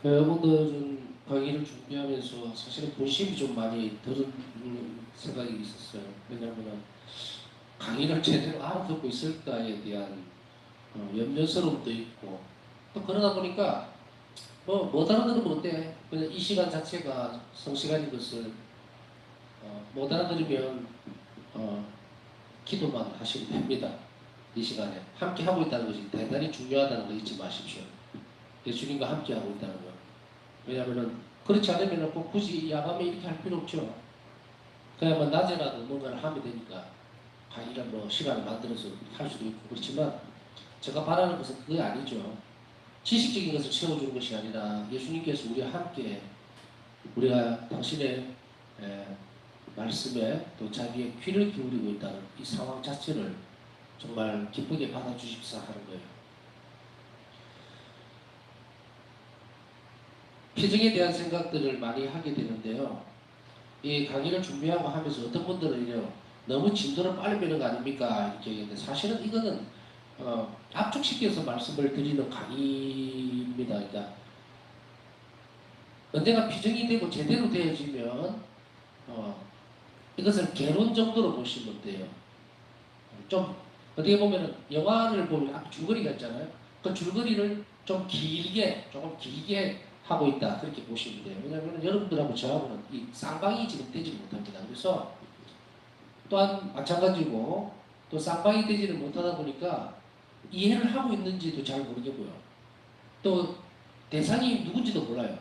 오늘은 강의를 준비하면서 사실은 본심이 좀 많이 들은 생각이 있었어요. 왜냐하면 강의를 제대로 알아듣고 있을까에 대한 염려스러움도 있고 또 그러다 보니까 못 알아들으면 어때? 그냥 이 시간 자체가 성시간인 것을 못 알아들으면 어, 기도만 하시면 됩니다. 이 시간에 함께 하고 있다는 것이 대단히 중요하다는 거 잊지 마십시오. 예수님과 함께 하고 있다는 거. 왜냐하면은 그렇지 않으면 꼭 굳이 야밤에 이렇게 할 필요 없죠. 그야만 낮에라도 뭔가를 하면 되니까 강의를 뭐 시간을 만들어서 할 수도 있고 그렇지만 제가 바라는 것은 그게 아니죠. 지식적인 것을 채워주는 것이 아니라 예수님께서 우리와 함께 우리가 당신의 에, 말씀에 또 자기의 귀를 기울이고 있다는 이 상황 자체를 정말 기쁘게 받아주십사 하는 거예요. 피증에 대한 생각들을 많이 하게 되는데요. 이 강의를 준비하고 하면서 어떤 분들은요, 너무 진도를 빨리 빼는 거 아닙니까? 이렇게 얘기했는데, 사실은 이거는, 압축시켜서 말씀을 드리는 강의입니다. 그러니까, 언젠가 피증이 되고 제대로 되어지면, 이것을 개론 정도로 보시면 돼요. 좀, 어떻게 보면은, 영화를 보면 앞 줄거리가 있잖아요. 그 줄거리를 좀 길게, 조금 길게 하고 있다. 그렇게 보시면 돼요. 왜냐하면 여러분들하고 저하고는 이 쌍방이 지금 되지 못합니다. 그래서, 또한 마찬가지고 또 쌍방이 되지를 못하다 보니까 이해를 하고 있는지도 잘 모르겠고요. 또 대상이 누군지도 몰라요.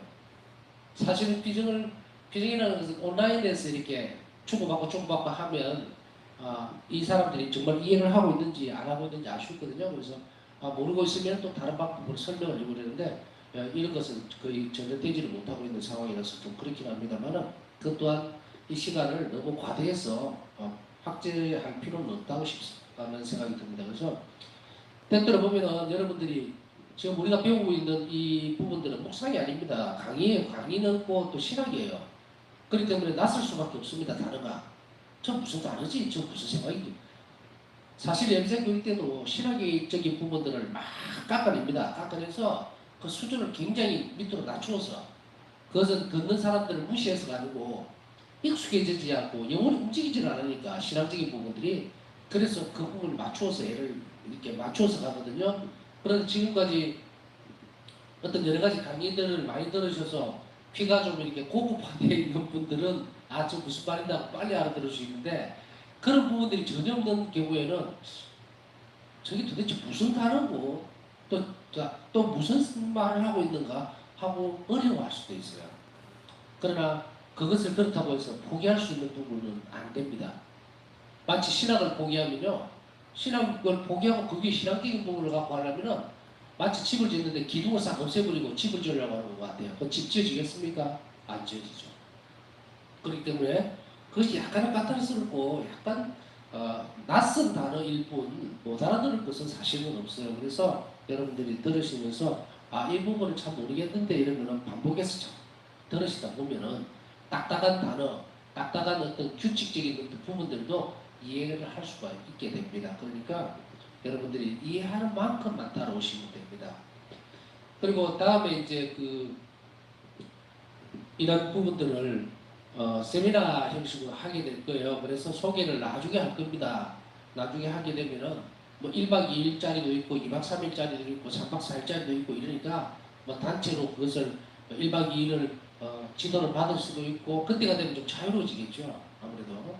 사실은 피증이라는 것은 온라인에서 이렇게 주고받고 하면 이 사람들이 정말 이해를 하고 있는지 안 하고 있는지 알 수 있거든요. 그래서 모르고 있으면 또 다른 방법으로 설명을 해보려는데 이런 것은 거의 전혀 되지를 못하고 있는 상황이라서 좀 그렇긴 합니다만은 그 또한 이 시간을 너무 과대해서 확대할 필요는 없다고 싶다는 생각이 듭니다. 그래서 때때로 보면은 여러분들이 지금 우리가 배우고 있는 이 부분들은 묵상이 아닙니다. 강의예요. 강의는 또 신학이에요. 그렇기 때문에 낯설 수밖에 없습니다. 단어가. 저 무슨 단어지? 저 무슨 생각이지? 사실 염색교육 때도 신학적인 부분들을 막 깎아냅니다. 깎아내서 그 수준을 굉장히 밑으로 낮추어서 그것은 듣는 사람들을 무시해서가 아니고 익숙해지지 않고 영혼이 움직이질 않으니까 신앙적인 부분들이 그래서 그 부분을 맞추어서 애를 이렇게 맞추어서 가거든요. 그런데 지금까지 어떤 여러 가지 강의들을 많이 들으셔서 귀가 좀 이렇게 고급화되어 있는 분들은 저 무슨 말인가 빨리 알아들을 수 있는데 그런 부분들이 전혀 없는 경우에는 저게 도대체 무슨 단어고 또 무슨 말을 하고 있는가 하고 어려워할 수도 있어요. 그러나 그것을 그렇다고 해서 포기할 수 있는 부분은 안 됩니다. 마치 신학을 포기하면요. 신학을 포기하고 그게 신학적인 부분을 갖고 하려면은 마치 집을 짓는데 기둥을 싹 없애버리고 집을 지으려고 하는 것 같아요. 그 집 지어지겠습니까? 안 지어지죠. 그렇기 때문에 그것이 약간은 까탈스럽고 약간 낯선 단어일 뿐 못 알아들을 것은 사실은 없어요. 그래서 여러분들이 들으시면서 이 부분을 참 모르겠는데 이러면은 반복해서 참 들으시다 보면은 딱딱한 단어, 딱딱한 어떤 규칙적인 어떤 부분들도 이해를 할 수가 있게 됩니다. 그러니까 여러분들이 이해하는 만큼만 따라오시면 됩니다. 그리고 다음에 이제 이런 부분들을 세미나 형식으로 하게 될 거예요. 그래서 소개를 나중에 할 겁니다. 나중에 하게 되면은 뭐 1박 2일짜리도 있고 2박 3일짜리도 있고 3박 4일짜리도 있고 이러니까 뭐 단체로 그것을 1박 2일을 지도를 받을 수도 있고 그때가 되면 좀 자유로워지겠죠. 아무래도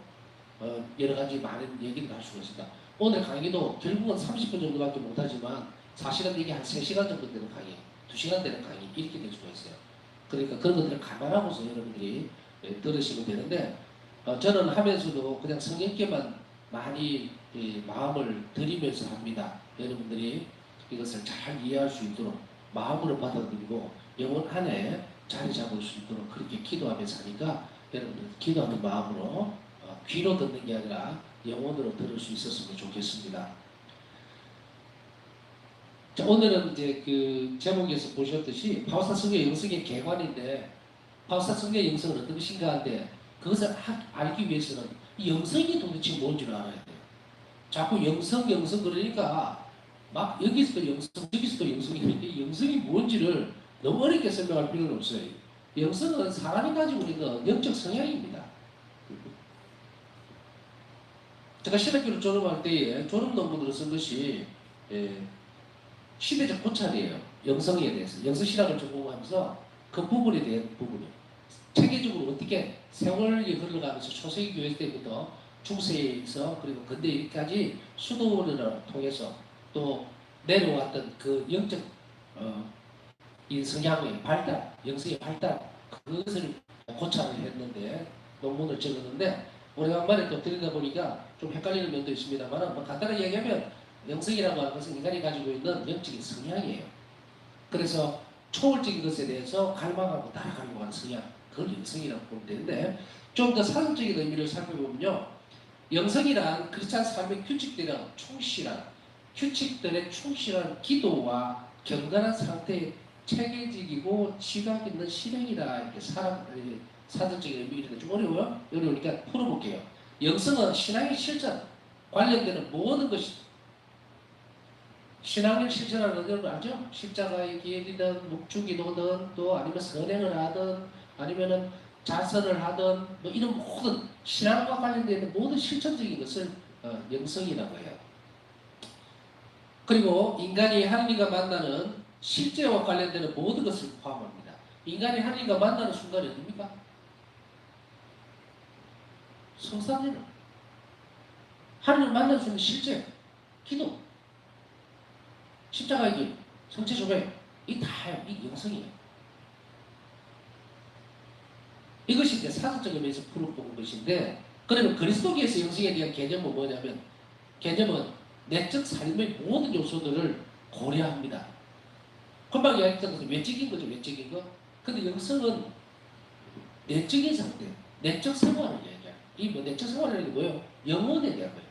여러 가지 많은 얘기를 할 수가 있습니다. 오늘 강의도 결국은 30분 정도밖에 못하지만 사실은 이게 한 3시간 정도 되는 강의, 2시간 되는 강의 이렇게 될 수가 있어요. 그러니까 그런 것들을 감안하고서 여러분들이 들으시면 되는데 저는 하면서도 그냥 성령께만 많이 마음을 들이면서 합니다. 여러분들이 이것을 잘 이해할 수 있도록 마음으로 받아들이고 영혼 안에 자리 잡을 수 있도록 그렇게 기도하면서 하니까 여러분들 기도하는 마음으로 귀로 듣는 게 아니라 영혼으로 들을 수 있었으면 좋겠습니다. 자, 오늘은 이제 그 제목에서 보셨듯이 바오사 성경 영성의 개관인데 바오사 성경 영성은 어떤 것인가 한데 그것을 알기 위해서는 이 영성이 도대체 뭔지를 알아야 돼요. 자꾸 영성 그러니까 막 여기서도 영성 저기서도 영성이 그러니까 영성이 뭔지를 너무 어렵게 설명할 필요는 없어요. 영성은 사람이 가지고 있는 영적 성향입니다. 제가 신학교를 졸업할 때에 졸업 논문으로 쓴 것이 시대적 고찰이에요. 영성에 대해서. 영성신학을 전공하면서 그 부분에 대한 부분이요. 체계적으로 어떻게 세월이 흘러가면서 초세기 교회 때부터 중세에서 그리고 근대까지 수도원을 통해서 또 내려왔던 그 영적 이 성향의 발달, 영성의 발달 그것을 고찰을 했는데 논문을 적었는데 오래간만에 또 들여다 보니까 좀 헷갈리는 면도 있습니다만 뭐 간단하게 얘기하면 영성이라고 하는 것은 인간이 가지고 있는 영적인 성향이에요. 그래서 초월적인 것에 대해서 갈망하고 따라가려고 하는 성향 그걸 영성이라고 보면 되는데 좀 더 사전적인 의미를 살펴보면요. 영성이란 크리스찬 삶의 규칙들에 충실한 규칙들의 충실한 기도와 경건한 상태의 체계적이고 지각 있는 실행이다. 이렇게 사전적인 의미가 좀 어려워요? 어려우니까 풀어볼게요. 영성은 신앙의 실천 관련되는 모든 것이 신앙을 실천하는 걸 알죠? 십자가의 길이든 묵주기도든 또 아니면 선행을 하든 아니면은 자선을 하든 뭐 이런 모든 신앙과 관련되는 모든 실천적인 것을 영성이라고 해요. 그리고 인간이 하나님과 만나는 실제와 관련되는 모든 것을 포함합니다. 인간이 하나님과 만나는 순간이 어딥니까? 성사되는 하나님을 만날 수 있는 실제 기도 십자가의 길 성체 조배 이 다예요. 이 영성이에요. 이것이 이제 사전적 의미에서 풀어본 것인데 그러면 그리스도교에서 영성에 대한 개념은 뭐냐면 개념은 내적 삶의 모든 요소들을 고려합니다. 금방 이야기했던 것은 외적인 거죠. 외적인 거. 근데 영성은 내적인 상태, 내적 생활을 얘기해요. 이 뭐 내적 생활이라는 게 뭐예요? 영혼에 대한 거예요.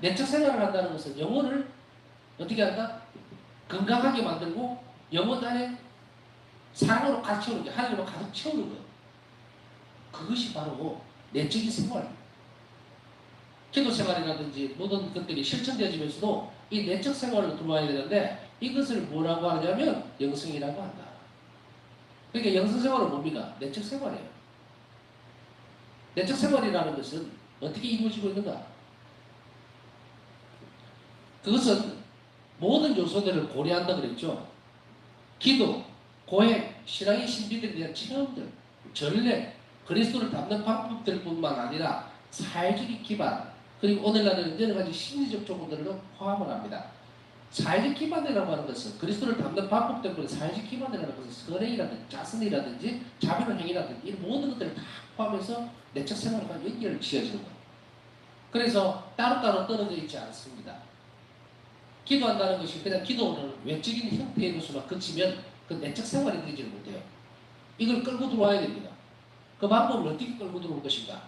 내적 생활을 한다는 것은 영혼을 어떻게 한다? 건강하게 만들고 영혼 안에 사랑으로 가득 채우는 게 하나님으로 가득 채우는 것. 그것이 바로 내적인 생활입니다. 기도 생활이라든지 모든 것들이 실천되어지면서도 이 내적 생활을 들어와야 되는데 이것을 뭐라고 하냐면 영성이라고 한다. 그러니까 영성 생활은 뭡니까? 내적 생활이에요. 내적 생활이라는 것은 어떻게 이루어지고 있는가? 그것은 모든 요소들을 고려한다 그랬죠. 기도, 고행, 신앙의 신비들에 대한 체험들, 전례, 그리스도를 담는 방법들 뿐만 아니라 사회적인 기반, 그리고 오늘날은 여러 가지 심리적 조건들도 포함을 합니다. 사회적 기반이라고 하는 것은 그리스도를 담는 방법 때문에 사회적 기반이라는 것은 선행이라든지 자선이라든지 자비의 행위라든지 이런 모든 것들을 다 포함해서 내적 생활과 연결을 지어지는 거예요. 그래서 따로따로 떨어져 있지 않습니다. 기도한다는 것이 그냥 기도는 외적인 형태의 것으로만 그치면 그 내적 생활이 되지를 못해요. 이걸 끌고 들어와야 됩니다. 그 방법을 어떻게 끌고 들어올 것인가?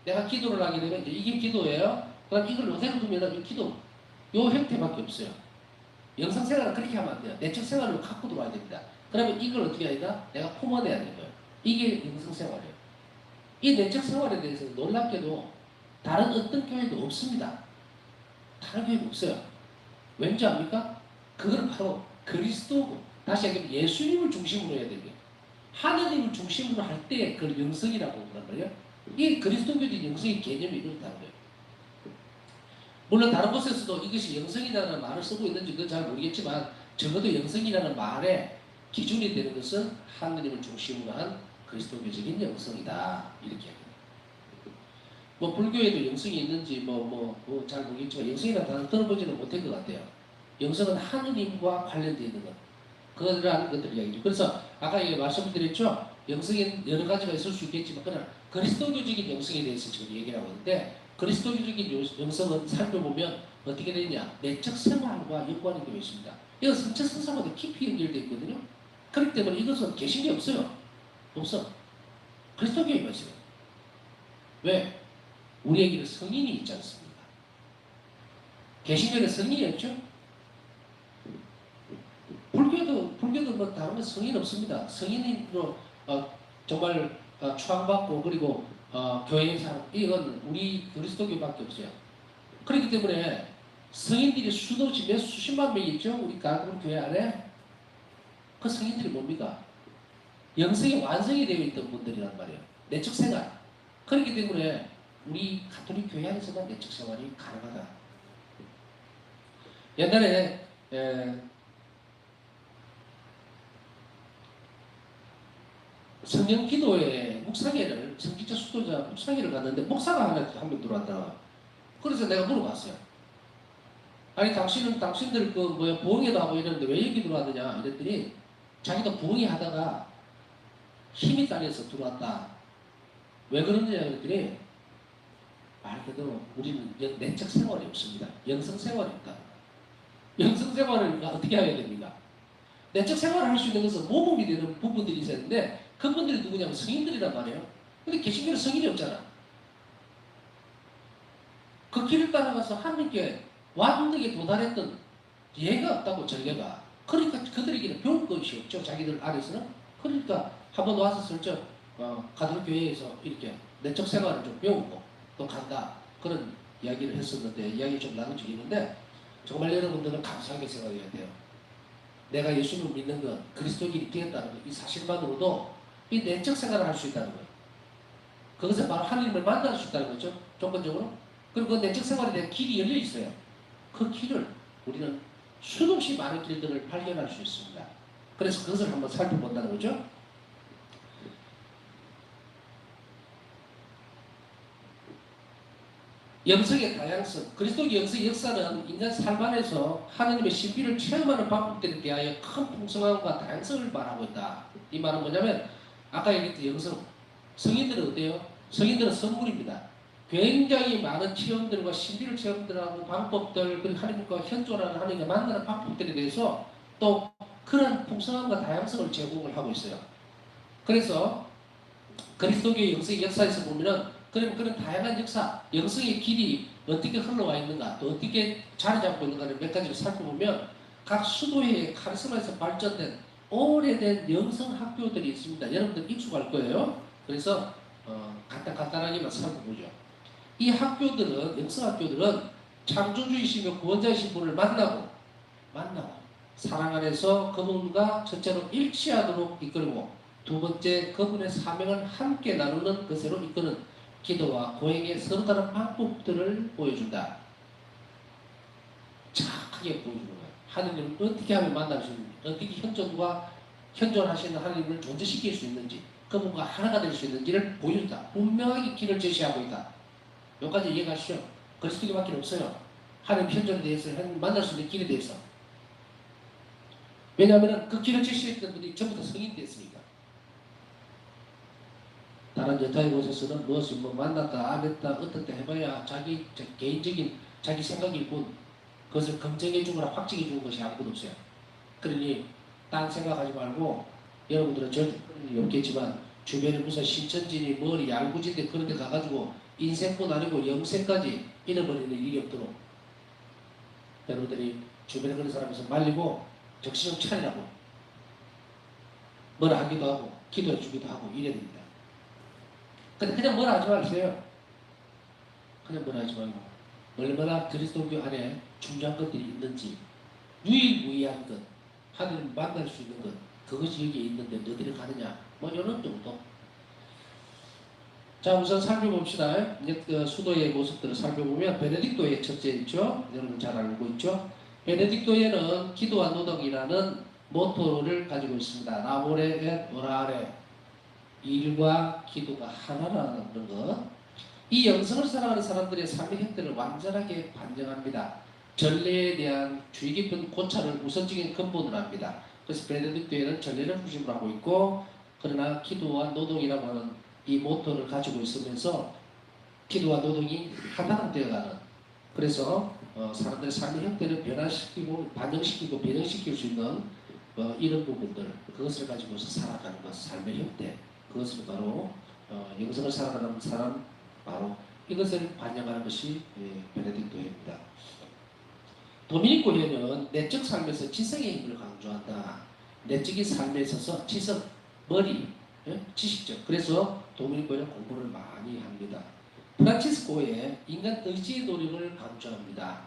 내가 기도를 하게 되면 이게 기도예요. 그럼 이걸 어디로 두면 이 기도 요 형태밖에 없어요. 영상생활은 그렇게 하면 안 돼요. 내적 생활을 갖고 들어와야 됩니다. 그러면 이걸 어떻게 해야 되나? 내가 품어내야 되는 거예요. 이게 영상생활이에요. 이 내적 생활에 대해서 놀랍게도 다른 어떤 교회도 없습니다. 다른 교회도 없어요. 왠지 압니까? 그건 바로 그리스도고 다시 얘기하면 예수님을 중심으로 해야 되는 거예요. 하느님을 중심으로 할 때 그걸 영성이라고 한단 말이에요. 이 그리스도교적 영성의 개념이 이렇다는 거예요. 물론 다른 곳에서도 이것이 영성이라는 말을 쓰고 있는지 그건 잘 모르겠지만 적어도 영성이라는 말의 기준이 되는 것은 하느님을 중심으로 한 그리스도교적인 영성이다. 이렇게 합니다. 뭐 불교에도 영성이 있는지 잘 모르겠지만 영성이라는 단어 들어보지는 못한 것 같아요. 영성은 하느님과 관련되어 있는 것. 그러한 것들 이야기죠. 그래서 아까 말씀드렸죠. 영성이 여러 가지가 있을 수 있겠지만 그러나 그리스도교적인 영성에 대해서 지금 얘기를 하고 있는데 그리스도교적인 영성은 살펴보면 어떻게 되느냐. 내적 생활과 연관이 되어 있습니다. 이건 성체 성사과도 깊이 연결되어 있거든요. 그렇기 때문에 이것은 개신이 없어요. 없어. 그리스도교에만 있어요. 왜? 우리에게는 성인이 있지 않습니까? 개신교는 성인이 없죠? 불교도 뭐 다른 건 성인 없습니다. 성인으로 정말 추앙받고 그리고 교회의 사람 이건 우리 그리스도교밖에 없어요. 그렇기 때문에 성인들이 수십만 명이 있죠. 우리 가톨 교회 안에 그 성인들이 뭡니까? 영성이 완성이 되어 있던 분들이란 말이에요. 내적 생활. 그렇기 때문에 우리 가톨릭 교회 안에서만 내적 생활이 가능하다. 옛날에 성령 기도회 묵상회를 성직자 수도자 묵상회를 갔는데 목사가 한 명 들어왔다. 그래서 내가 물어봤어요. 아니 당신들 그 뭐야 부흥회도 하고 이러는데 왜 여기 들어왔느냐 이랬더니 자기가 부흥회 하다가 힘이 딸려서 들어왔다. 왜 그러느냐 그랬더니 말 그대로 우리는 내적 생활이 없습니다. 영성 생활이 없다. 영성 생활을 어떻게 해야 됩니까? 내적 생활을 할 수 있는 것은 모범이 되는 부분들이 있었는데 그분들이 누구냐면 성인들이란 말이에요. 근데 개신교는 성인이 없잖아. 그 길을 따라가서 하나님께 완벽에 도달했던 예가 없다고 전례가. 그러니까 그들에게는 배울 것이 없죠. 자기들 안에서는. 그러니까 한번 와서 슬쩍 가톨릭 교회에서 이렇게 내적 생활을 좀 배우고 또 간다. 그런 이야기를 했었는데 이야기 좀 나눈 적이 있는데 정말 여러분들은 감사하게 생각해야 돼요. 내가 예수님을 믿는 것, 그리스도인이 되었다는 것, 이 사실만으로도 이 내적 생활을 할 수 있다는 거예요. 그것은 바로 하나님을 만날 수 있다는 거죠. 조건적으로. 그리고 그 내적 생활에 대한 길이 열려 있어요. 그 길을 우리는 수없이 많은 길들을 발견할 수 있습니다. 그래서 그것을 한번 살펴본다는 거죠. 영성의 다양성, 그리스도의 영성의 역사는 인간 삶 안에서 하나님의 신비를 체험하는 방법들에 대하여 큰 풍성함과 다양성을 말하고 있다. 이 말은 뭐냐면 아까 얘기했던 영성, 성인들은 어때요? 성인들은 선물입니다. 굉장히 많은 체험들과 신비를 체험들하고 방법들, 그리고 하나님과 현존하는 하나님과 만나는 방법들에 대해서 또 그런 풍성함과 다양성을 제공을 하고 있어요. 그래서 그리스도교의 영성의 역사에서 보면은 그런 다양한 역사, 영성의 길이 어떻게 흘러와 있는가, 또 어떻게 자리 잡고 있는가를 몇 가지를 살펴보면 각 수도회의 카리스마에서 발전된 오래된 영성 학교들이 있습니다. 여러분들 익숙할 거예요. 그래서 간단하게만 살펴보죠. 이 학교들은, 영성 학교들은 창조주이시며 구원자이신 분을 만나고 사랑 안에서 그분과 첫째로 일치하도록 이끌고 두 번째 그분의 사명을 함께 나누는 것으로 이끄는 기도와 고행의 서로 다른 방법들을 보여준다. 정확하게 보여주는 거예요. 하느님을 어떻게 하면 만날 수 있는지, 어떻게 현존하시는 하느님을 존재시킬 수 있는지, 그분과 하나가 될 수 있는지를 보여준다. 분명하게 길을 제시하고 있다. 여기까지 이해가시죠? 그리스도교밖에 없어요. 하나님 현존에 대해서, 하나님 만날 수 있는 길에 대해서. 왜냐하면 그 길을 제시했던 분이 전부 다 성인이 됐으니까. 다른 여타의 곳에서는 무엇을 만났다, 안 했다, 어떻다 해봐야 자기 개인적인 자기 생각일 뿐 그것을 검증해 주거나 확증해 주는 것이 아무것도 없어요. 그러니 딴 생각하지 말고 여러분들은 절대 그런 일이 없겠지만 주변에 무슨 신천지니 머리 얄구지인데 그런 데 가가지고 인생뿐 아니고 영생까지 잃어버리는 일이 없도록 여러분들이 주변에 그런 사람에서 말리고 정신 좀 차리라고 뭐라 하기도 하고 기도해 주기도 하고 이래야 됩니다. 근데 그냥 뭐라 하지 마세요. 그냥 뭐라 하지 말고 얼마나 그리스도교 안에 중요한 것들이 있는지 유일무이한 것, 하나님을 만날 수 있는 것, 그것이 여기에 있는데 너희들이 가느냐, 뭐 이런 정도. 자, 우선 살펴봅시다. 그 수도의 모습들을 살펴보면 베네딕토의 첫째 있죠. 여러분 잘 알고 있죠. 베네딕토에는 기도와 노동이라는 모토를 가지고 있습니다. 라보레 et 오라레, 일과 기도가 하나라는 것. 이 영성을 살아가는 사람들의 삶의 형태를 완전하게 반영합니다. 전례에 대한 주의 깊은 고찰을 우선적인 근본으로 합니다. 그래서 베네딕토에는 전례를 중심으로 하고 있고, 그러나 기도와 노동이라고 하는 이 모토를 가지고 있으면서 기도와 노동이 하나가 되어가는, 그래서 사람들의 삶의 형태를 변화시키고 반영시키고 변형시킬 수 있는 이런 부분들, 그것을 가지고서 살아가는 것, 삶의 형태, 그것을 바로 영성을 살아가는 사람, 바로 이것을 반영하는 것이 베네딕토회입니다. 도미니코회는 내적 삶에서 지성의 힘을 강조한다. 내적인 삶에 있어서 지성, 머리, 지식적. 그래서 도미니코회는 공부를 많이 합니다. 프란치스코회 인간 의지의 노력을 강조합니다.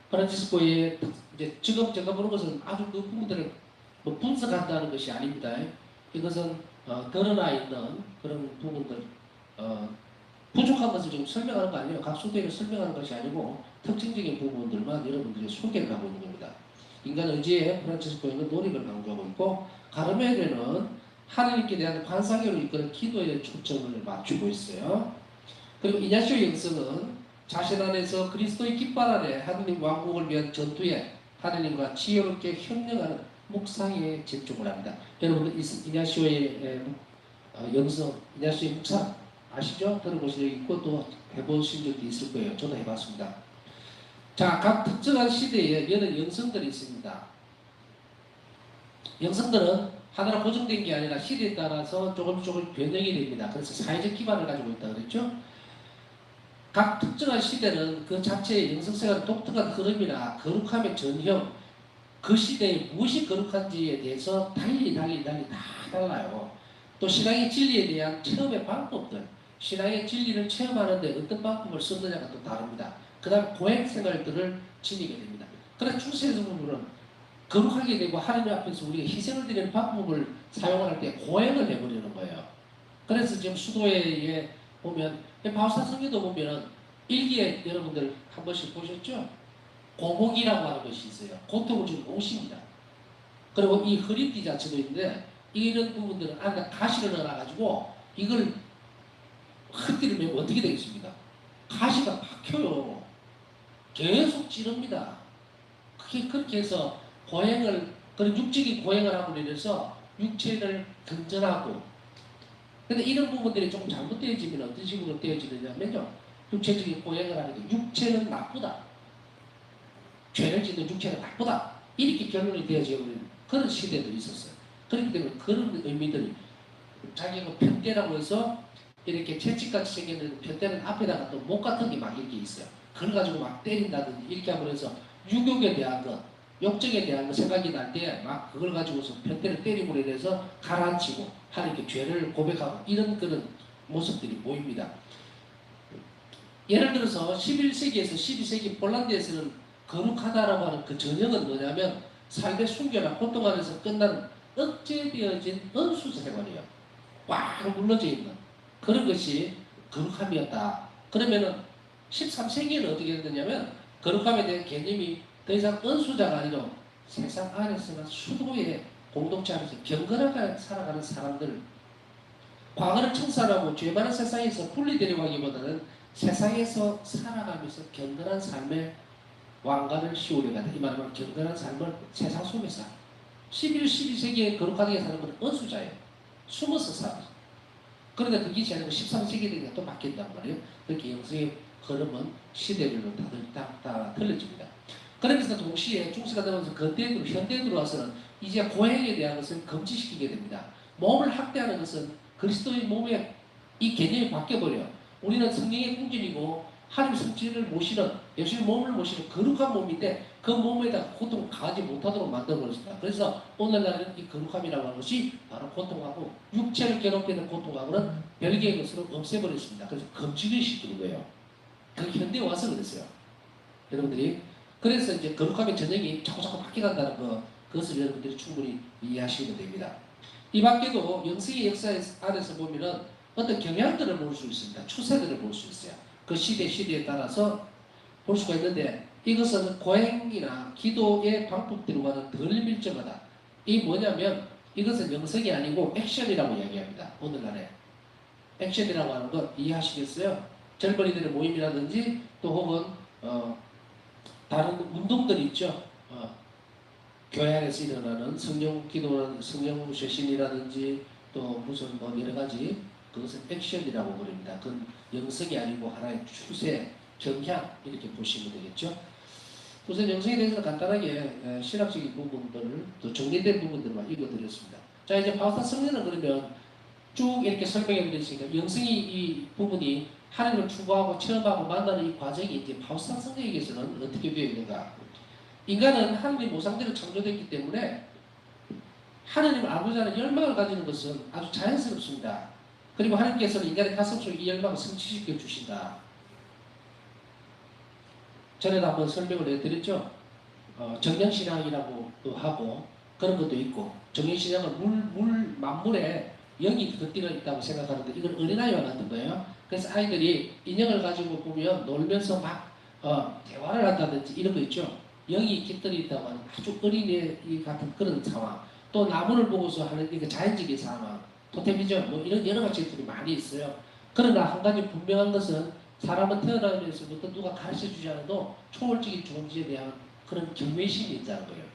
프란치스코의 이제 직업 제가 보는 것은 아주 그 부분들을 뭐 분석한다는 것이 아닙니다. 이것은 드러나 있는 그런 부분들, 부족한 것을 지금 설명하는 거 아니에요. 각 수도를 설명하는 것이 아니고 특징적인 부분들만 여러분들이 소개를 하고 있는 겁니다. 인간 의지에 프란치스코는 노력을 강조하고 있고, 가르멜레는 하나님께 대한 관상으로 이끄는 기도에 초점을 맞추고 있어요. 그리고 이냐시오 영성은 자신 안에서 그리스도의 깃발 아래 하느님 왕국을 위한 전투에 하느님과 지혜롭게 협력하는 묵상에 집중을 합니다. 여러분 이냐시오의 영성, 이냐시오의 묵상 아시죠? 들어보신 적 있고 또 해보신 적도 있을 거예요. 저도 해봤습니다. 자, 각 특정한 시대에 여러 영성들이 있습니다. 영성들은 하나로 고정된 게 아니라 시대에 따라서 조금 변형이 됩니다. 그래서 사회적 기반을 가지고 있다 그랬죠? 각 특정한 시대는 그 자체의 영성생활의 독특한 흐름이나 거룩함의 전형, 그 시대에 무엇이 거룩한지에 대해서 달리 다 달라요. 또 신앙의 진리에 대한 체험의 방법들, 신앙의 진리를 체험하는데 어떤 방법을 썼느냐가 또 다릅니다. 그 다음 고행 생활들을 지니게 됩니다. 그래서 출세에서 보면은 거룩하게 되고 하나님 앞에서 우리가 희생을 드리는 방법을 사용할 때 고행을 해버리는 거예요. 그래서 지금 수도에 보면 바우사 성경도 보면은 일기에 여러분들 한 번씩 보셨죠? 고목이라고 하는 것이 있어요. 고통을 주는 옷입니다. 그리고 이 허리띠 자체도 있는데 이런 부분들은 안에 가시를 넣어가지고 이걸 허리띠를 매면 어떻게 되겠습니까? 가시가 박혀요. 계속 찌릅니다. 그렇게 해서 고행을, 그런 육적인 고행을 하고 이래서 육체를 건전하고, 근데 이런 부분들이 조금 잘못되어지면 어떤 식으로 되어지느냐면요, 육체적인 고행을 하는 게 육체는 나쁘다, 죄를 짓는 육체가 나쁘다, 이렇게 결론이 되어지는 그런 시대도 있었어요. 그렇기 때문에 그런 의미들이 자기가 편대라고 해서 이렇게 채찍같이 생기는 편대는 앞에다가 또 목 같은 게 막 이렇게 있어요. 그걸 가지고 막 때린다든지 이렇게 하고 해서 유욕에 대한 것, 욕정에 대한 것 생각이 날 때 막 그걸 가지고서 편대를 때리고 이래서 가라앉히고 하나님께 죄를 고백하고 이런 그런 모습들이 보입니다. 예를 들어서 11세기에서 12세기 폴란드에서는 거룩하다라고 하는 그 전형은 뭐냐면 삶의 순결한 고통 안에서 끝나는 억제되어진 은수 생활이에요. 꽉 물러져 있는 그런 것이 거룩함이었다. 그러면은 13세기에는 어떻게 됐냐면 거룩함에 대한 개념이 더 이상 은수자가 아니라 세상 안에서는 수도의 공동체 안에서 경건하게 살아가는 사람들, 과거를 청산하고 죄 많은 세상에서 분리되려고 하기보다는 세상에서 살아가면서 경건한 삶의 왕관을 씌우려고 한다. 이 말은 경건한 삶을 세상 속에서 11, 12세기에 거룩하게 사는 것은 은수자예요. 숨어서 살아요. 그런데 그게 아니고 13세기 되니까 또 바뀐단 말이에요. 그렇게 영성의 흐름은 시대별로 다 틀려집니다. 그러면서 동시에 중세가 되면서 근대에 현대에 들어와서는 이제 고행에 대한 것을 금지시키게 됩니다. 몸을 학대하는 것은 그리스도의 몸에 이 개념이 바뀌어버려요. 우리는 성령의 공진이고 하나님 성질을 모시는, 예수의 몸을 모시는 거룩한 몸인데 그 몸에다 고통을 가하지 못하도록 만들어버렸습니다. 그래서 오늘날은 이 거룩함이라고 하는 것이 바로 고통하고 육체를 괴롭히는 고통하고는 별개의 것으로 없애버렸습니다. 그래서 금지를 시키는 거예요. 그 현대에 와서 그랬어요. 여러분들이. 그래서 이제 거룩함의 전형이 자꾸 바뀌어간다는 거, 그것을 여러분들이 충분히 이해하시면 됩니다. 이 밖에도 영성의 역사 안에서 보면은 어떤 경향들을 볼 수 있습니다. 추세들을 볼 수 있어요. 그 시대에 따라서 볼 수가 있는데 이것은 고행이나 기도의 방법들과는 덜 밀접하다. 이 뭐냐면 이것은 영성이 아니고 액션이라고 이야기합니다. 오늘날에 액션이라고 하는 거 이해하시겠어요? 젊은이들의 모임이라든지 또 혹은 다른 운동들이 있죠. 교회 안에서 일어나는 성령 기도, 성령 쇄신이라든지 또 무슨 뭐 여러 가지, 그것은 액션이라고 부릅니다. 그건 영성이 아니고 하나의 추세, 경향 이렇게 보시면 되겠죠. 우선 영성에 대해서 간단하게 신학적인 부분들을 또 정리된 부분들만 읽어드렸습니다. 자, 이제 바우사 성례는 그러면 쭉 이렇게 설명해 드렸으니까 영성이 이 부분이 하나님을 추구하고 체험하고 만나는 이 과정이 이제 바우사 성례에게서는 어떻게 되어 있는가? 인간은 하나님 모상대로 창조됐기 때문에 하나님을 알고자 하는 열망을 가지는 것은 아주 자연스럽습니다. 그리고 하나님께서는 인간의 가슴 속에 이 열망을 성취시켜 주신다. 전에도 한번 설명을 해드렸죠. 정령신앙이라고도 하고 그런 것도 있고 정신신앙은 만물에 영이 겉들어 있다고 생각하는데 이건 어린아이와 같은 거예요. 그래서 아이들이 인형을 가지고 보면 놀면서 막 대화를 한다든지 이런 거 있죠. 영이 깃들어 있다고 하는 아주 어린애 같은 그런 상황. 또 나무를 보고서 하는 그 자연적인 상황. 토테미즘 뭐 이런 여러 가지 것들이 많이 있어요. 그러나 한 가지 분명한 것은 사람은 태어나면서부터 누가 가르쳐 주지 않아도 초월적인 존재에 대한 그런 경외심이 있다는 거예요.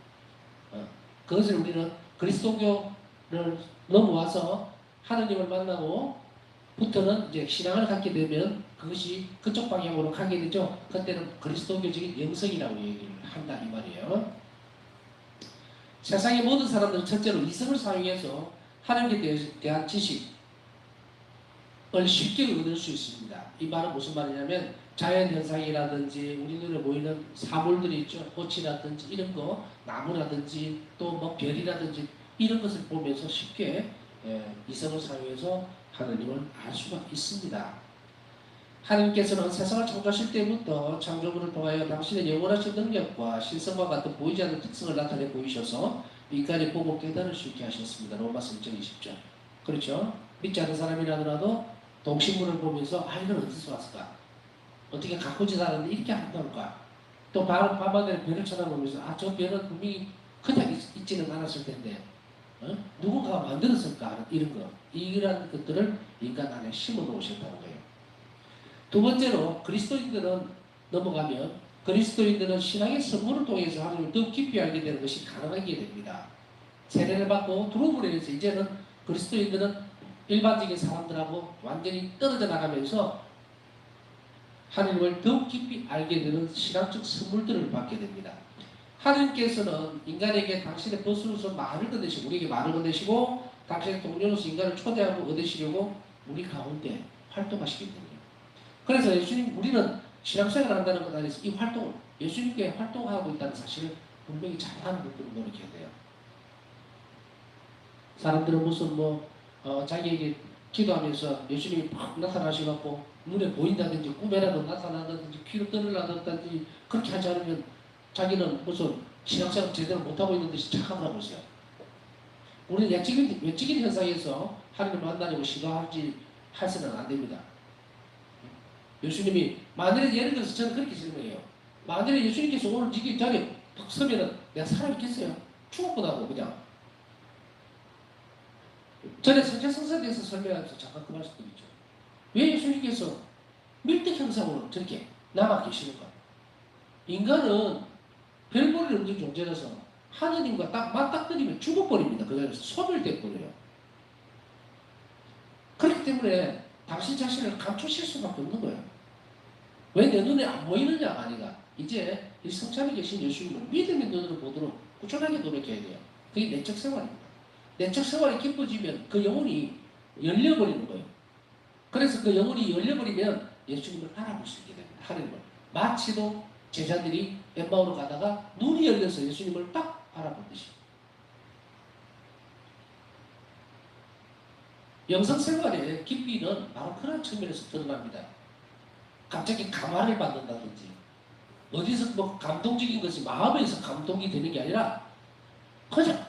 그것을 우리는 그리스도교를 넘어와서 하느님을 만나고 부터는 이제 신앙을 갖게 되면 그것이 그쪽 방향으로 가게 되죠. 그때는 그리스도교적인 영성이라고 얘기를 한다 이 말이에요. 세상의 모든 사람들은 첫째로 이성을 사용해서 하나님에 대한 지식을 쉽게 얻을 수 있습니다. 이 말은 무슨 말이냐면 자연현상이라든지 우리 눈에 보이는 사물들이 있죠. 꽃이라든지 이런 거, 나무라든지 또 뭐 별이라든지 이런 것을 보면서 쉽게 이성을 사용해서 하나님을 알 수가 있습니다. 하나님께서는 세상을 창조하실 때부터 창조물을 통하여 당신의 영원하신 능력과 신성과 같은 보이지 않는 특성을 나타내 보이셔서 인간이 보고 깨달을 수 있게 하셨습니다. 로마서 1장 20절. 그렇죠? 믿지 않는 사람이라더라도 동식물을 보면서 이건 어디서 왔을까? 어떻게 가꾸지 않았는데 이렇게 한다는가? 또 밤하늘에 별을 쳐다보면서 저 별은 분명히 그냥 있지는 않았을 텐데 누군가가 만들었을까? 이런 거. 이런 것들을 인간 안에 심어 놓으셨다는 거예요. 두 번째로 그리스도인들은 넘어가면 그리스도인들은 신앙의 선물을 통해서 하나님을 더 깊이 알게 되는 것이 가능하게 됩니다. 세례를 받고 들어오므로 인해서 이제는 그리스도인들은 일반적인 사람들하고 완전히 떨어져 나가면서 하나님을 더욱 깊이 알게 되는 신앙적 선물들을 받게 됩니다. 하나님께서는 인간에게 당신의 벗으로서 말을 건네시고 우리에게 말을 건네시고 당신의 동료로서 인간을 초대하고 얻으시려고 우리 가운데 활동하시게 됩니다. 그래서 우리는 신앙생활을 한다는 것 안에서 이 활동을 예수님께 활동하고 있다는 사실을 분명히 잘 하는 것들을 노력해야 돼요. 사람들은 무슨 자기에게 기도하면서 예수님이 팍 나타나셔갖고 눈에 보인다든지 꿈에라도 나타난다든지 귀로 떠들라든지 그렇게 하지 않으면 자기는 무슨 신앙생활 제대로 못하고 있는 듯이 착각을 하고 있어요. 우리는 외적인 현상에서 하나님을 만나려고 해서는 안 됩니다. 예수님이 만일에 예를 들어서 저는 그렇게 설명해요. 만일에 예수님께서 오늘 이 자리에 탁 서면은 내가 살아있겠어요? 죽을 뻔하고 그냥. 전에 선지성사에 대해서 설명하면서 잠깐 그 말씀 드리죠. 왜 예수님께서 밀대 형상으로 저렇게 남아 계시는가? 인간은 별볼일 없는 존재라서 하느님과 딱 맞닥뜨리면 죽어버립니다. 그 자리에서 소멸돼버려요. 그렇기 때문에 당신 자신을 감추실 수밖에 없는 거예요. 왜 내 눈에 안 보이느냐가 아니라 이제 이 성찬에 계신 예수님을 믿음의 눈으로 보도록 꾸준하게 노력해야 돼요. 그게 내적 생활입니다. 내적 생활이 깊어지면 그 영혼이 열려버리는 거예요. 그래서 그 영혼이 열려버리면 예수님을 알아볼 수 있게 됩니다. 하나님을. 마치도 제자들이 엠마오로 가다가 눈이 열려서 예수님을 딱 알아보듯이. 영성생활의 깊이는 바로 그런 측면에서 드러납니다. 갑자기 감화를 받는다든지 어디서 감동적인 것이 마음에서 감동이 되는 게 아니라 그냥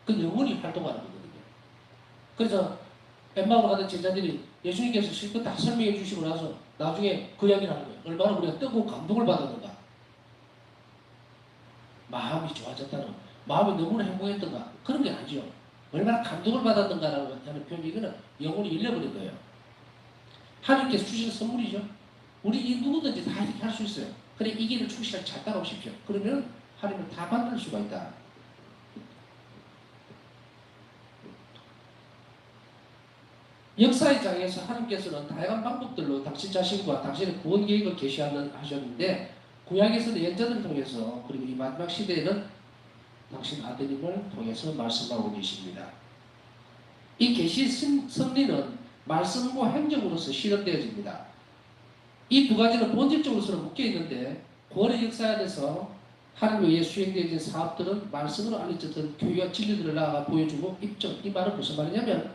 그 영혼이 활동하는 거거든요. 그래서 엠마오로 가던 제자들이 예수님께서 실컷 다 설명해 주시고 나서 나중에 그 이야기를 하는 거예요. 얼마나 우리가 뜨거운 감동을 받았는가. 마음이 좋아졌다는 거. 마음이 너무나 행복했던가. 그런 게 아니죠. 얼마나 감동을 받았는가라고 하는 표현이 이거는 영혼이 열려버린 거예요. 하나님께서 주신 선물이죠. 우리 이 누구든지 다 이렇게 할 수 있어요. 그래 이 길을 충실하게 잘 따라오십시오. 그러면 하나님을 다 만날 수가 있다. 역사의 장에서 하나님께서는 다양한 방법들로 당신 자신과 당신의 구원 계획을 계시하셨는데 구약에서는 예언자들을 통해서 그리고 이 마지막 시대에는 당신 아드님을 통해서 말씀하고 계십니다. 이 계시 섭리는 말씀과 행정으로서 실현되어집니다. 이 두 가지는 본질적으로 서로 묶여 있는데 구원의 역사 안에서 하나님에 의해 수행되어진 사업들은 말씀으로 알려졌던 교회와 진리들을 나아가 보여주고 입증. 이 말은 무슨 말이냐면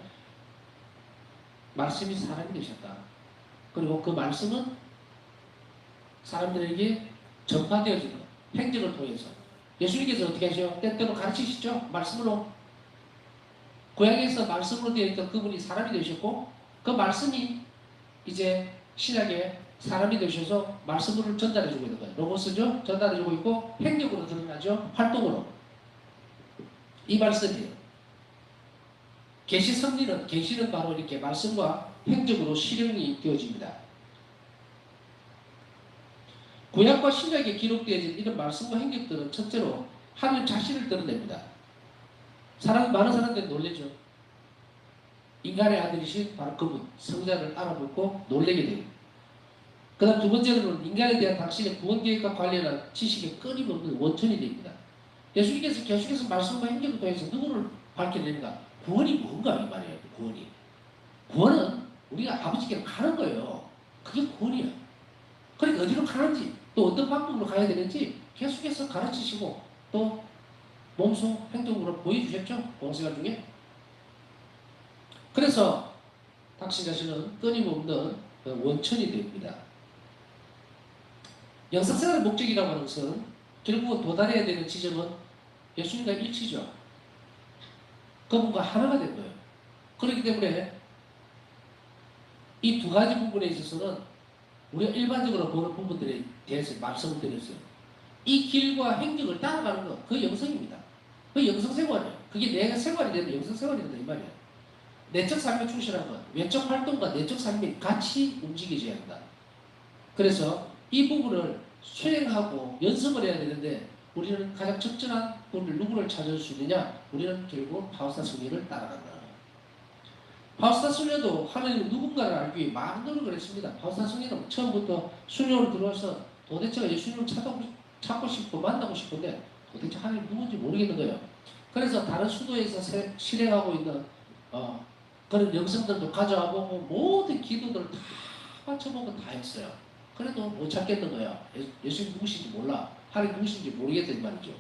말씀이 사람이 되셨다. 그리고 그 말씀은 사람들에게 전파되어진 것, 행정을 통해서 예수님께서 어떻게 하셔요? 때때로 가르치시죠? 말씀으로. 고향에서 말씀으로 되어 있던 그분이 사람이 되셨고 그 말씀이 이제 신약에 사람이 되셔서 말씀을 전달해주고 있는 거예요. 로고스죠? 전달해주고 있고 행력으로 드러나죠? 활동으로. 이 말씀이에요. 계시 섭리는 계시는 바로 이렇게 말씀과 행적으로 실행이 되어집니다. 구약과 신약에 기록되어진 이런 말씀과 행적들은 첫째로 하나님 자신을 드러냅니다. 많은 사람들이 놀라죠. 인간의 아들이신 바로 그분, 성자를 알아보고 놀라게 돼요. 그 다음 두 번째로는 인간에 대한 당신의 구원 계획과 관련한 지식의 끊임없는 원천이 됩니다. 예수님께서 계속해서 말씀과 행적을 통해서 누구를 밝혀내는가? 구원이 뭔가 이 말이에요. 구원이. 구원은 우리가 아버지께로 가는 거예요. 그게 구원이야. 그러니까 어디로 가는지 또 어떤 방법으로 가야 되는지 계속해서 가르치시고 또 몸소 행동으로 보여주셨죠. 공생활 중에. 그래서 당신 자신은 끊임없는 원천이 됩니다. 영성생활의 목적이라고 하는 것은 결국은 도달해야 되는 지점은 예수님과 일치죠. 그분과 하나가 된 거예요. 그렇기 때문에 이 두 가지 부분에 있어서는 우리가 일반적으로 보는 부분들에 대해서 말씀을 드렸어요. 이 길과 행적을 따라가는 것, 그 영성입니다. 그 영성생활이에요. 그게 내 생활이 되면 영성생활이 된다 이 말이에요. 내적 삶에 충실한 것, 외적 활동과 내적 삶이 같이 움직여져야 한다. 그래서 이 부분을 수행하고 연습을 해야 되는데 우리는 가장 적절한 분을 누구를 찾을 수 있느냐? 우리는 결국 바우스타 승리를 따라간다. 바우스타 승리도 하나님은 누군가를 알기 위해 많은 노력을 했습니다. 바우스타 승리는 처음부터 순교로 들어와서 도대체 예수님을 찾고 싶고 만나고 싶은데 도대체 하나님 누군지 모르겠는 거예요. 그래서 다른 수도에서 실행하고 있는 그런 영성들도 가져와보고 모든 기도들을 다 맞춰보고 다 했어요. 그래도 못 찾겠는 거예요. 예수님 누구신지 몰라. 하나님 누구신지 모르겠단 말이죠.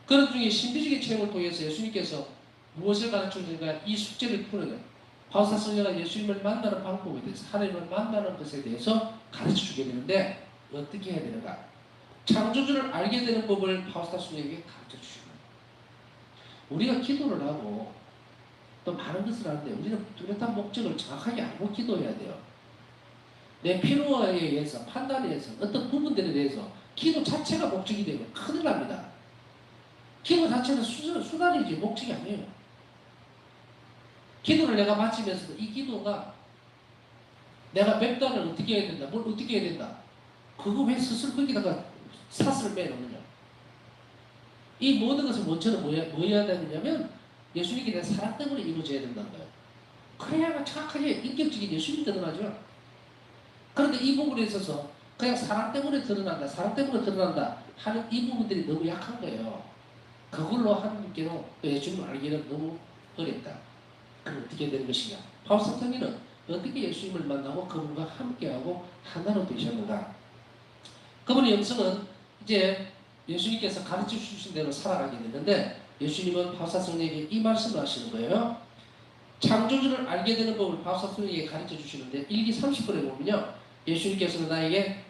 그런 중에 신비적인 체험을 통해서 예수님께서 무엇을 가르쳐주는가 이 숙제를 푸는 거예요. 바우스타 선녀가 예수님을 만나는 방법에 대해서 하나님을 만나는 것에 대해서 가르쳐주게 되는데 어떻게 해야 되는가. 창조주를 알게 되는 법을 바우스타 선녀에게 가르쳐주시는 거예요. 우리가 기도를 하고 또 많은 것을 하는데 우리는 뚜렷한 목적을 정확하게 알고 기도해야 돼요. 내 필요에 의해서 판단에 의해서 어떤 부분들에 대해서 기도 자체가 목적이 되면 큰일 납니다. 기도 자체는 수단이지 목적이 아니에요. 기도를 내가 마치면서도 이 기도가 내가 몇 단을 어떻게 해야 된다, 뭘 어떻게 해야 된다. 그거 왜 스스로 거기다가 사슬을 빼놓느냐. 이 모든 것을 원천은 뭐여야 되느냐면 예수님께 대한 사랑 때문에 이루어져야 된다는 거예요. 그래야만 정확하게 인격적인 예수님이 드러나죠. 그런데 이 부분에 있어서 그냥 사랑 때문에 드러난다 하는 이 부분들이 너무 약한 거예요. 그걸로 하나님께로 예수님을 알기는 너무 어렵다. 그럼 어떻게 되는 것이냐. 바울사 성인은 어떻게 예수님을 만나고 그분과 함께하고 하나로 되셨는가. 그분의 영성은 이제 예수님께서 가르쳐 주신 대로 살아가게 되는데 예수님은 바울사 성인에게 이 말씀을 하시는 거예요. 창조주를 알게 되는 법을 바울사 성인에게 가르쳐 주시는데 1기 30분에 보면요. 예수님께서는 나에게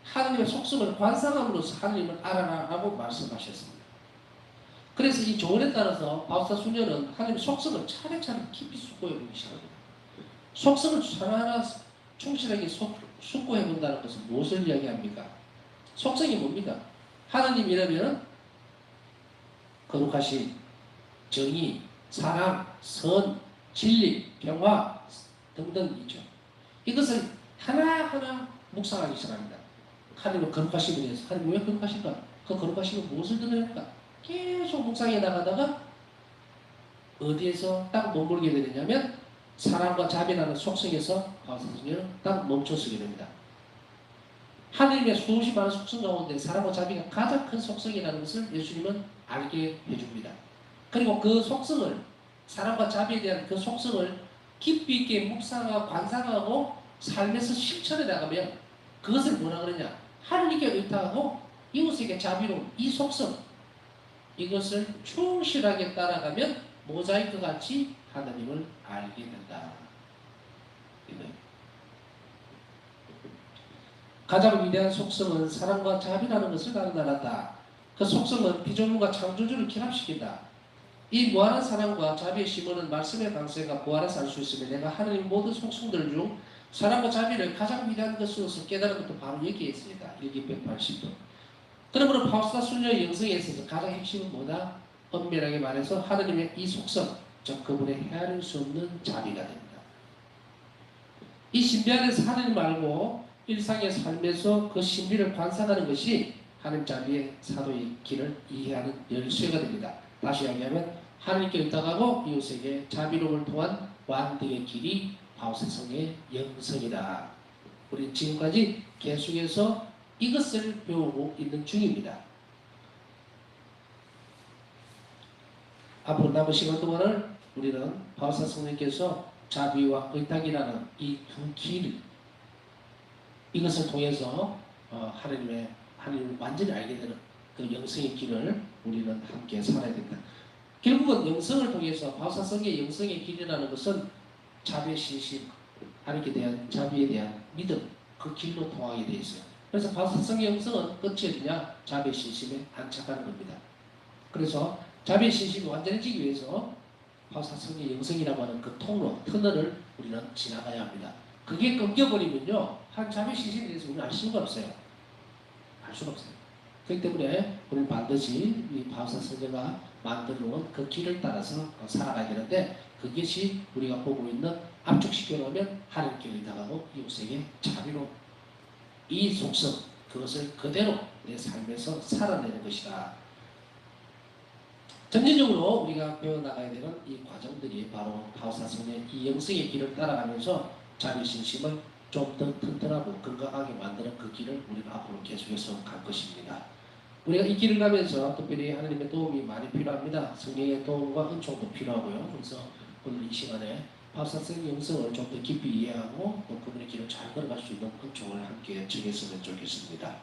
하나님의 속성을 관상함으로써 하나님을 알아라라고 말씀하셨습니다. 그래서 이 조언에 따라서 바우스타 수녀는 하나님의 속성을 차례차례 깊이 숙고해 보기 시작합니다. 속성을 하나하나 충실하게 숙고해 본다는 것은 무엇을 이야기합니까? 속성이 뭡니까? 하나님이라면 거룩하신 정의, 사랑, 선, 진리, 평화 등등이죠. 이것을 하나하나 묵상하기 시작합니다. 하나님은 거룩하심에 대해서 하나님 왜 거룩하신가? 그 거룩하심은 무엇을 드러낼까? 계속 묵상해 나가다가 어디에서 딱 머물게 되느냐면 사랑과 자비라는 속성에서 바우스타는 딱 멈춰서게 됩니다. 하나님의 수없이 많은 속성 가운데 사랑과 자비가 가장 큰 속성이라는 것을 예수님은 알게 해줍니다. 그리고 그 속성을 사랑과 자비에 대한 그 속성을 깊이 있게 묵상하고 관상하고 삶에서 실천해 나가면 그것을 뭐라 그러냐? 하나님께 의탁하고 이웃에게 자비로운 이 속성 이것을 충실하게 따라가면 모자이크 같이 하나님을 알게 된다. 가장 위대한 속성은 사랑과 자비라는 것을 나타낸다. 그 속성은 피조물과 창조주를 결합시킨다. 이 무한한 사랑과 자비의 심원은 말씀의 강세가 부활해서 알 수 있으며 내가 하나님 모든 속성들 중 사랑과 자비를 가장 위대한 것으로서 깨달은 것도 바로 여기에 있습니다. 1280도. 그러므로 파우스타 순녀의 영성에 있어서 가장 핵심은 뭐다? 엄밀하게 말해서 하나님의 이 속성, 즉 그분의 헤아릴 수 없는 자비가 됩니다. 이 신비 안에서 하나님 알고 일상의 삶에서 그 신비를 관상하는 것이 하나님 자비의 사도의 길을 이해하는 열쇠가 됩니다. 다시 이야기하면 하나님께 의탁하고 이웃에게 자비로움을 통한 완득의 길이 바오세성의 영성이다. 우리 지금까지 계속해서 이것을 배우고 있는 중입니다. 앞으로 남은 시간 동안을 우리는 바오사 성령께서 자비와 의탁이라는 이 두 길, 이것을 통해서 하나님을 완전히 알게 되는 그 영성의 길을 우리는 함께 살아야 된다. 결국은 영성을 통해서 바오사성의 영성의 길이라는 것은 자비의 신심, 하나님께 대한 자비에 대한 믿음, 그 길로 통하게 되어 있어요. 그래서 바오사성의 영성은 끝이 어디냐? 자비의 신심에 안착하는 겁니다. 그래서 자비의 신심이 완전해지기 위해서 바오사성의 영성이라고 하는 그 통로, 터널을 우리는 지나가야 합니다. 그게 끊겨버리면요, 한 자비의 신심에 대해서 우리는 알 수가 없어요. 알 수가 없어요. 그렇기 때문에 우리는 반드시 이 바오사성제가 만들어놓은 그 길을 따라서 살아가야 되는데, 그것이 우리가 보고 있는 압축시켜 놓으면 하나님께 의탁하고 이웃에게 자비로 이 속성, 그것을 그대로 내 삶에서 살아내는 것이다. 전체적으로 우리가 배워나가야 되는 이 과정들이 바로 바오사성의 이 영성의 길을 따라가면서 자비신심을 좀 더 튼튼하고 건강하게 만드는 그 길을 우리가 앞으로 계속해서 갈 것입니다. 우리가 이 길을 가면서 특별히 하나님의 도움이 많이 필요합니다. 성령의 도움과 은총도 필요하고요. 그래서 오늘 이 시간에 바오사성의 영성을 좀 더 깊이 이해하고 또 그분의 길을 잘 걸어갈 수 있는 은총을 함께 정했으면 좋겠습니다.